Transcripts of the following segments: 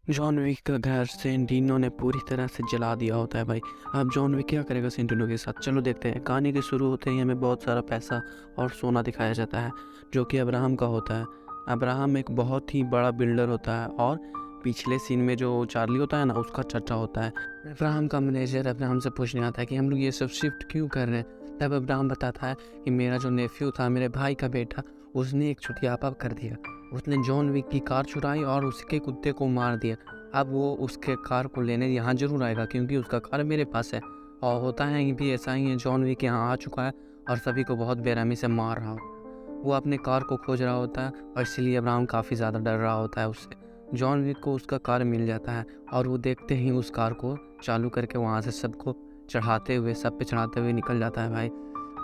John Wick का घर सेंटिनो ने पूरी तरह से जला दिया होता है भाई। अब जॉन विक क्या करेगा सेंटिनो के साथ, चलो देखते हैं। कहानी के शुरू होते ही हमें बहुत सारा पैसा और सोना दिखाया जाता है जो कि अब्राहम का होता है। अब्राहम एक बहुत ही बड़ा बिल्डर होता है और पिछले सीन में जो चार्ली होता है ना, उसका चचा होता है। अब्राहम का मैनेजर अब्राहम से पूछने आता है कि हम लोग ये सब शिफ्ट क्यों कर रहे हैं। तब अब्राहम बताता है कि मेरा जो नेफ्यू था, मेरे भाई का बेटा, उसने एक छुटियापा कर दिया। उसने जॉन विक की कार चुराई और उसके कुत्ते को मार दिया। अब वो उसके कार को लेने यहाँ ज़रूर आएगा क्योंकि उसका कार मेरे पास है। और होता है भी ऐसा ही है, जॉन विक यहाँ आ चुका है और सभी को बहुत बेरहमी से मार रहा हो। वो अपने कार को खोज रहा होता है और इसीलिए अब्राहम काफ़ी ज़्यादा डर रहा होता है उससे। जॉन विक को उसका कार मिल जाता है और वो देखते ही उस कार को चालू करके वहाँ से सबको चढ़ाते हुए, सब पे चढ़ाते हुए निकल जाता है भाई।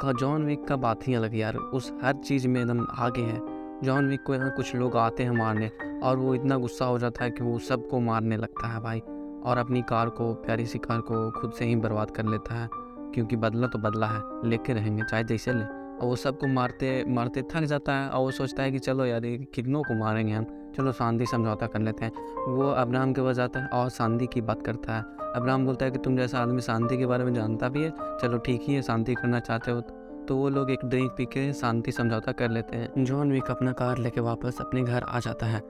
का जॉन विक का बात ही अलग यार, उस हर चीज़ में एकदम आगे है। जॉन विक को यहाँ कुछ लोग आते हैं मारने और वो इतना गुस्सा हो जाता है कि वो सबको मारने लगता है भाई। और अपनी कार को, प्यारी सी कार को खुद से ही बर्बाद कर लेता है क्योंकि बदला तो बदला है, लेके रहेंगे चाहे जैसे ले। और वो सबको मारते मारते थक जाता है और वो सोचता है कि चलो यार, ये कितनों को मारेंगे हम, चलो शांति समझौता कर लेते हैं। वो अब्राहम के पास जाता है और शांति की बात करता है। अब्राहम बोलता है कि तुम जैसा आदमी शांति के बारे में जानता भी है, चलो ठीक ही है, शांति करना चाहते हो तो वो लोग एक ड्रिंक पी के शांति समझौता कर लेते हैं। जॉन विक अपना कार लेके वापस अपने घर आ जाता है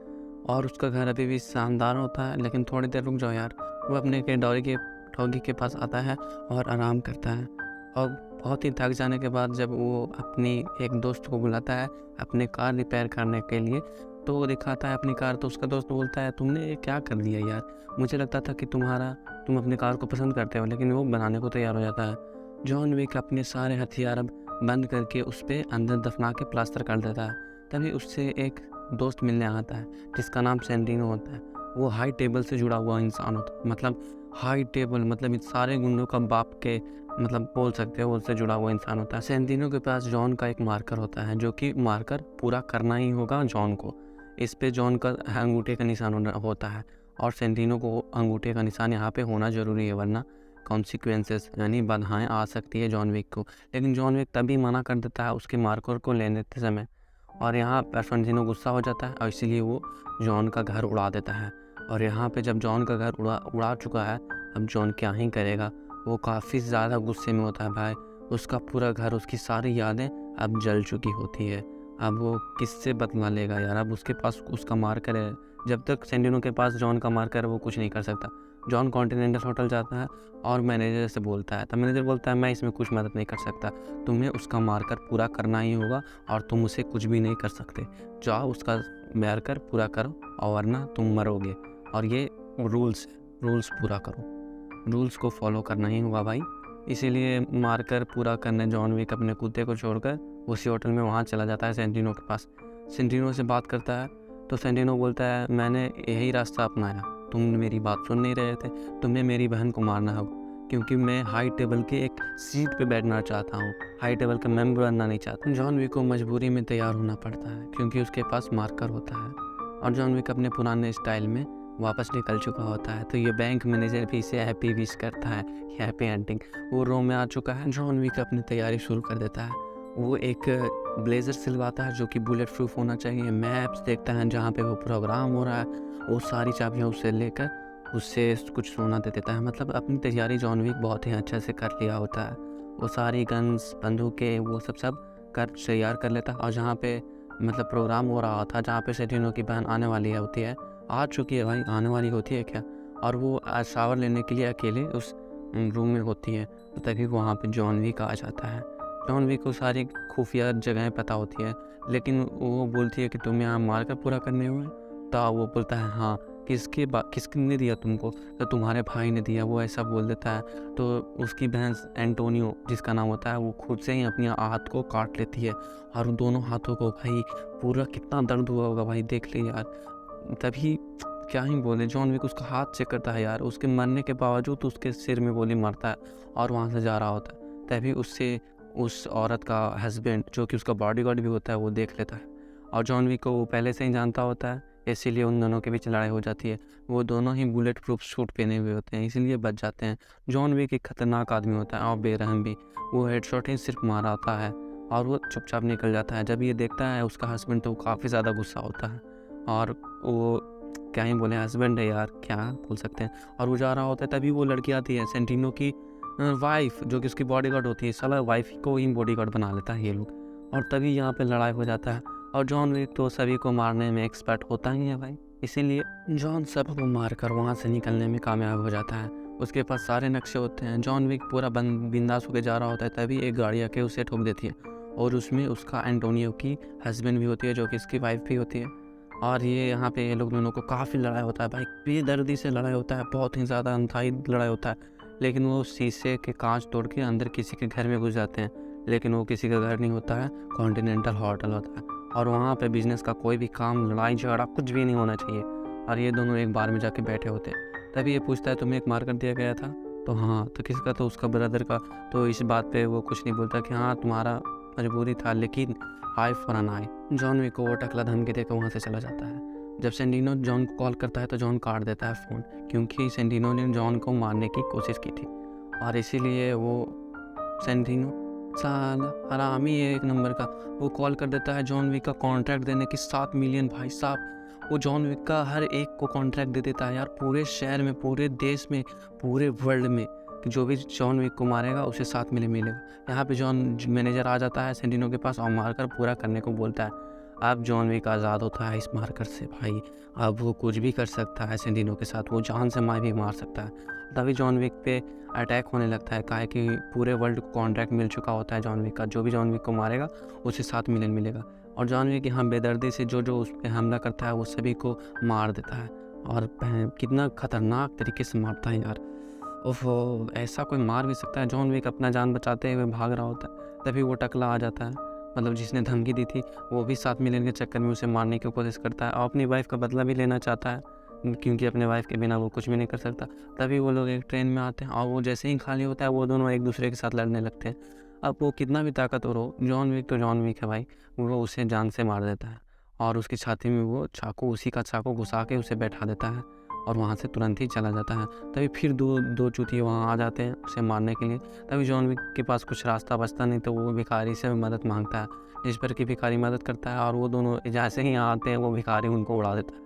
और उसका घर अभी भी शानदार होता है। लेकिन थोड़ी देर रुक जाओ यार, वो अपने के डॉगी के पास आता है और आराम करता है। और बहुत ही थक जाने के बाद जब वो अपनी एक दोस्त को बुलाता है अपने कार रिपेयर करने के लिए, तो वो दिखाता है अपनी कार। तो उसका दोस्त बोलता है, तुमने ये क्या कर दिया यार, मुझे लगता था कि तुम अपनी कार को पसंद करते हो। लेकिन वो बनाने को तैयार हो जाता है। जॉन विक अपने सारे हथियार अब बंद करके उस पे अंदर दफना के प्लास्टर कर देता है। तभी उससे एक दोस्त मिलने आता है जिसका नाम सेंटिनो होता है। वो हाई टेबल से जुड़ा हुआ इंसान होता है, मतलब हाई टेबल मतलब इन सारे गुंडों का बाप के, मतलब बोल सकते हो, उससे जुड़ा हुआ इंसान होता है। सेंटिनो के पास जॉन का एक मार्कर होता है जो कि मार्कर पूरा करना ही होगा जॉन को। इस पे जॉन का अंगूठे का निशान होता है और सेंटिनो को अंगूठे का निशान यहाँ पे होना ज़रूरी है, वरना कॉन्सिक्वेंसेस यानी बाधाएं आ सकती है जॉन विक को। लेकिन जॉन विक तभी मना कर देता है उसके मार्कर को लेने समय। और यहाँ पर सेंटिनो गुस्सा हो जाता है और इसीलिए वो जॉन का घर उड़ा देता है। और यहाँ पे जब जॉन का घर उड़ा चुका है, अब जॉन क्या ही करेगा। वो काफ़ी ज़्यादा गुस्से में होता है भाई। उसका पूरा घर, उसकी सारी यादें अब जल चुकी होती है। अब वो किससे बदला लेगा यार, अब उसके पास उसका मार्कर है। जब तक सेंटिनो के पास जॉन का मार्कर है वो कुछ नहीं कर सकता। जॉन कॉन्टिनेंटल होटल जाता है और मैनेजर से बोलता है, तब मैनेजर बोलता है मैं इसमें कुछ मदद नहीं कर सकता, तुम्हें उसका मार्कर पूरा करना ही होगा और तुम उसे कुछ भी नहीं कर सकते। जाओ उसका मार्कर पूरा करो और वरना तुम मरोगे। और ये रूल्स है, रूल्स पूरा करो, रूल्स को फॉलो करना ही होगा भाई। इसीलिए मार्कर पूरा करने जॉन विक अपने कुत्ते को छोड़कर उसी होटल में वहाँ चला जाता है सेंटिनो के पास। सेंटिनो से बात करता है तो सेंटिनो बोलता है, मैंने यही रास्ता अपनाया, तुम मेरी बात सुन नहीं रहे थे, तुम्हें मेरी बहन को मारना होगा क्योंकि मैं हाई टेबल के एक सीट पे बैठना चाहता हूँ, हाई टेबल का मेंबर बनना नहीं चाहता। जॉन विक को मजबूरी में तैयार होना पड़ता है क्योंकि उसके पास मार्कर होता है और जॉन विक अपने पुराने स्टाइल में वापस निकल चुका होता है। तो ये बैंक मैनेजर भी इसे हैप्पी विश करता है, हैप्पी एंडिंग। वो रोम में आ चुका है। जॉन विक अपनी तैयारी शुरू कर देता है। वो एक ब्लेज़र सिलवाता है जो कि बुलेट प्रूफ होना चाहिए। मैप्स देखता है जहाँ पे वो प्रोग्राम हो रहा है, वो सारी चाबियाँ उससे लेकर उससे कुछ सोना दे देता है। मतलब अपनी तैयारी जॉन विक बहुत ही अच्छे से कर लिया होता है। वो सारी गन्स, बंदूकें, वो सब कर तैयार कर लेता है। और जहाँ पे मतलब प्रोग्राम हो रहा था, जहाँ पे सेटिनो की बहन आने वाली है होती है, आ चुकी है भाई, आने वाली होती है क्या, और वो शावर लेने के लिए अकेले उस रूम में होती है। तो तभी वहाँ पे जॉन विक आ जाता है। जॉन विक को सारी खुफिया जगहें पता होती है, लेकिन वो बोलती है कि तुम यहाँ मार्कर पूरा करने हुए। तो वो बोलता है हाँ, किसने दिया तुमको, तो तुम्हारे भाई ने दिया, वो ऐसा बोल देता है। तो उसकी बहन एंटोनियो जिसका नाम होता है, वो खुद से ही अपने हाथ को काट लेती है और उन दोनों हाथों को भाई पूरा कितना दर्द हुआ होगा भाई, देख ले यार। तभी क्या ही बोले, जॉन विक उसका हाथ चेक करता है यार, उसके मरने के बावजूद उसके सिर में गोली मारता है और वहाँ से जा रहा होता है। तभी उससे उस औरत का हस्बैंड जो कि उसका बॉडीगार्ड भी होता है वो देख लेता है और जॉन विक को वो पहले से ही जानता होता है, इसीलिए उन दोनों के बीच लड़ाई हो जाती है। वो दोनों ही बुलेट प्रूफ सूट पहने हुए होते हैं, इसीलिए बच जाते हैं। जॉन विक एक खतरनाक आदमी होता है और बेरहम भी। वो हेडशॉट ही सिर्फ मारा होता है और वो चुपचाप निकल जाता है। जब ये देखता है उसका हस्बैंड तो काफ़ी ज़्यादा गुस्सा होता है और वो क्या ही बोले, हस्बैंड है यार, क्या बोल सकते हैं। और वो जा रहा होता है, तभी वो लड़की आती है, सेंटिनो की वाइफ, जो कि उसकी बॉडीगार्ड होती है। साला वाइफ को ही बॉडीगार्ड बना लेता है ये लोग, और तभी यहाँ पे लड़ाई हो जाता है। और जॉन विक तो सभी को मारने में एक्सपर्ट होता ही है भाई, इसीलिए जॉन सबको मारकर वहाँ से निकलने में कामयाब हो जाता है। उसके पास सारे नक्शे होते हैं। जॉन विक पूरा बिंदास होकर जा रहा होता है, तभी एक गाड़ी आके उसे ठोक देती है, और उसमें उसका एंटोनियो की हस्बैंड भी होती है, जो कि इसकी वाइफ भी होती है। और ये यहाँ पे ये लोग दोनों को काफ़ी लड़ाई होता है भाई, बेदर्दी से लड़ाई होता है, बहुत ही ज़्यादा अनथाई लड़ाई होता है। लेकिन वो शीशे के कांच तोड़ के अंदर किसी के घर में घुस जाते हैं, लेकिन वो किसी का घर नहीं होता है, कॉन्टिनेंटल होटल होता है। और वहाँ पे बिजनेस का कोई भी काम, लड़ाई झगड़ा कुछ भी नहीं होना चाहिए। और ये दोनों एक बार में जाके बैठे होते हैं, तभी ये पूछता है तुम्हें एक मार कर दिया गया था? तो हाँ, तो किसका? तो उसका ब्रदर का। तो इस बात पे वो कुछ नहीं बोलता कि हाँ तुम्हारा मजबूरी था, लेकिन eye for an eye. John Wick को वो टकला धमकी देकर वहाँ से चला जाता है। जब सेंटिनो जॉन को कॉल करता है तो जॉन काट देता है फ़ोन, क्योंकि सेंटिनो ने जॉन को मारने की कोशिश की थी, और इसीलिए वो सेंटिनो साला हरामी है एक नंबर का। वो कॉल कर देता है जॉन विक का कॉन्ट्रैक्ट देने की, 7 मिलियन भाई साहब। वो जॉन विक का हर एक को कॉन्ट्रैक्ट दे देता है यार, पूरे शहर में, पूरे देश में, पूरे वर्ल्ड में, कि जो भी जॉन विक को मारेगा उसे 7 मिलियन मिलेगा। यहाँ पे जॉन मैनेजर आ जाता है सेंटिनो के पास और मारकर पूरा करने को बोलता है। अब जॉन विक आज़ाद होता है इस मारकर से भाई। अब वो कुछ भी कर सकता है सेंटिनो के साथ, वो जान से मार भी मार सकता है। तभी जॉन विक पे अटैक होने लगता है, काहे कि पूरे वर्ल्ड को कॉन्ट्रैक्ट मिल चुका होता है जॉन विक का, जो भी जॉन विक को मारेगा उसे 7 मिलियन मिलेगा। और जॉन विक यहाँ बेदर्दी से जो जो उस पर हमला करता है वो सभी को मार देता है, और कितना खतरनाक तरीके से मारता है यार। ओहो, ऐसा कोई मार भी सकता है? जॉन विक अपना जान बचाते हुए भाग रहा होता है, तभी वो टकला आ जाता है, मतलब जिसने धमकी दी थी, वो भी 7 मिलियन के चक्कर में उसे मारने की कोशिश करता है, और अपनी वाइफ का बदला भी लेना चाहता है, क्योंकि अपने वाइफ के बिना वो कुछ भी नहीं कर सकता। तभी वो लोग एक ट्रेन में आते हैं, और वो जैसे ही खाली होता है वो दोनों एक दूसरे के साथ लड़ने लगते हैं। अब वो कितना भी ताकतवर हो, जॉन विक तो जॉन विक है भाई, वो उसे जान से मार देता है, और उसकी छाती में वो चाकू, उसी का चाकू घुसा के उसे बैठा देता है, और वहाँ से तुरंत ही चला जाता है। तभी फिर दो चूतिए वहाँ आ जाते हैं उसे मारने के लिए। तभी जॉन विक के पास कुछ रास्ता बचता नहीं, तो वो भिखारी से मदद मांगता है, जिस पर कि भिखारी मदद करता है, और वो दोनों जैसे ही आते हैं वो भिखारी उनको उड़ा देता है।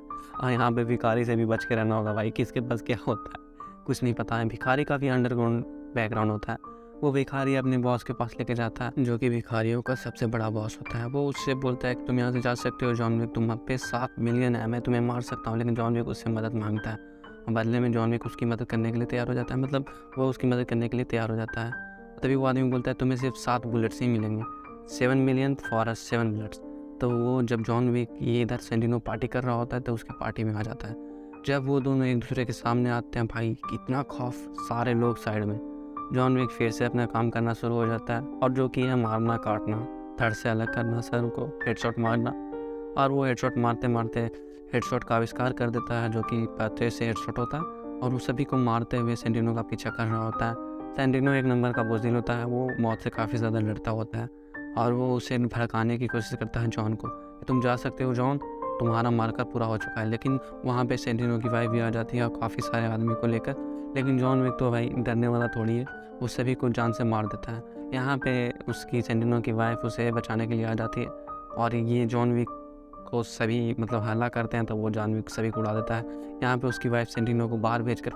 यहाँ पे भिखारी से भी बच के रहना होगा भाई, किसके पास क्या होता है कुछ नहीं पता है। भिखारी का भी अंडरग्राउंड बैकग्राउंड होता है। वो भिखारी अपने बॉस के पास लेके जाता है, जो कि भिखारियों का सबसे बड़ा बॉस होता है। वो उससे बोलता है कि तुम यहाँ से जा सकते हो जॉन विक, तुम पे 7 मिलियन है, मैं तुम्हें मार सकता हूँ। लेकिन जॉन विक उससे मदद मांगता है, और बदले में जॉन विक उसकी मदद करने के लिए तैयार हो जाता है, मतलब वो उसकी मदद करने के लिए तैयार हो जाता है। तभी वो आदमी बोलता है तुम्हें सिर्फ 7 बुलेट्स ही मिलेंगे, 7 मिलियन फॉर 7 बुलेट्स। तो वो जब जॉन विक ये इधर सेंटिनो पार्टी कर रहा होता है तो उसके पार्टी में आ जाता है। जब वो दोनों एक दूसरे के सामने आते हैं भाई, कितना खौफ, सारे लोग साइड में। जॉन विक फिर से अपना काम करना शुरू हो जाता है, और जो कि है मारना काटना, धड़ से अलग करना, सर को हेडशॉट मारना। और वो हेडशॉट मारते मारते हेडशॉट का आविष्कार कर देता है, जो कि पत्ते से हेडशॉट होता है, और वो सभी को मारते हुए सेंटिनो का पीछा कर रहा होता है। सेंटिनो एक नंबर का बुज़दिल होता है, वो मौत से काफ़ी ज़्यादा डरता होता है, और वो उसे भड़काने की कोशिश करता है जॉन को, तुम जा सकते हो जॉन, तुम्हारा मार्कर पूरा हो चुका है। लेकिन वहाँ पे सेंटिनो की वाइफ भी आ जाती है, और काफ़ी सारे आदमी को लेकर। लेकिन जॉन विक तो भाई डरने वाला थोड़ी है, वो सभी को जान से मार देता है। यहाँ पे उसकी सेंटिनो की वाइफ उसे बचाने के लिए आ जाती है, और ये जॉन विक को सभी मतलब हल्ला करते हैं, तो वो जॉन विक सभी को उड़ा देता है। यहाँ पे उसकी वाइफ सेंटिनो को बाहर भेजकर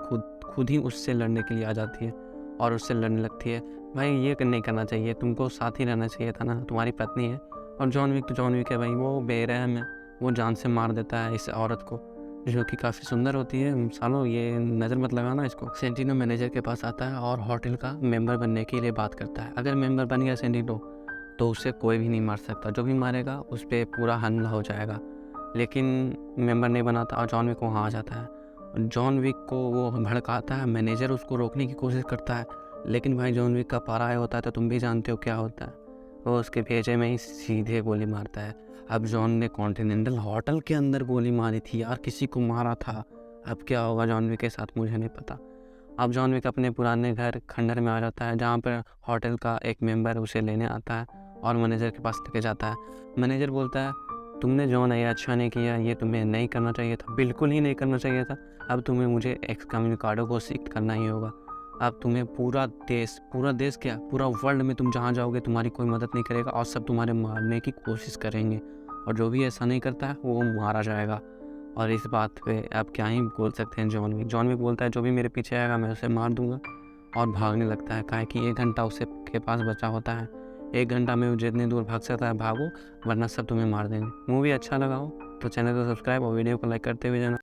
खुद ही उससे लड़ने के लिए आ जाती है, और उससे लड़ने लगती है। भाई ये नहीं करना चाहिए, तुमको साथ ही रहना चाहिए था ना, तुम्हारी पत्नी है। और जॉन विक तो जॉन विक है भाई, वो बेरहम है, वो जान से मार देता है इस औरत को, जो कि काफ़ी सुंदर होती है। सालों ये नज़र मत लगाना इसको। सेंटिनो मैनेजर के पास आता है और होटल का मेंबर बनने के लिए बात करता है। अगर मेंबर बन गया सेंटिनो तो उसे कोई भी नहीं मार सकता, जो भी मारेगा उस पर पूरा हमला हो जाएगा। लेकिन मेंबर नहीं बनाता, और जॉन विक वहाँ आ जाता है। जॉन विक को वो भड़काता है, मैनेजर उसको रोकने की कोशिश करता है, लेकिन भाई जॉन विक का पारा आया होता है, तो तुम भी जानते हो क्या होता है, वो उसके भेजे में ही सीधे गोली मारता है। अब जॉन ने कॉन्टिनेंटल होटल के अंदर गोली मारी थी यार, किसी को मारा था। अब क्या होगा जॉन विक के साथ मुझे नहीं पता। अब जॉन विक अपने पुराने घर खंडर में आ जाता है, जहाँ पर होटल का एक मेंबर उसे लेने आता है, और मैनेजर के पास लेके जाता है। मैनेजर बोलता है तुमने जॉन ये अच्छा नहीं किया, ये तुम्हें नहीं करना चाहिए था, बिल्कुल ही नहीं करना चाहिए था। अब तुम्हें मुझे एक्सकम्युनिकाडो को सीख करना ही होगा। अब तुम्हें पूरा देश क्या, पूरा वर्ल्ड में तुम जहाँ जाओगे तुम्हारी कोई मदद नहीं करेगा, और सब तुम्हारे मारने की कोशिश करेंगे, और जो भी ऐसा नहीं करता है वो मारा जाएगा। और इस बात पे आप क्या ही बोल सकते हैं। जॉन विक बोलता है जो भी मेरे पीछे आएगा मैं उसे मार दूंगा, और भागने लगता है। काहे कि 1 घंटा उसे के पास बचा होता है। 1 घंटा में वो जितनी दूर भाग सकता है भागो, वरना सब तुम्हें मार देंगे। मूवी अच्छा लगा हो तो चैनल को सब्सक्राइब और वीडियो को लाइक करते हुए जाना।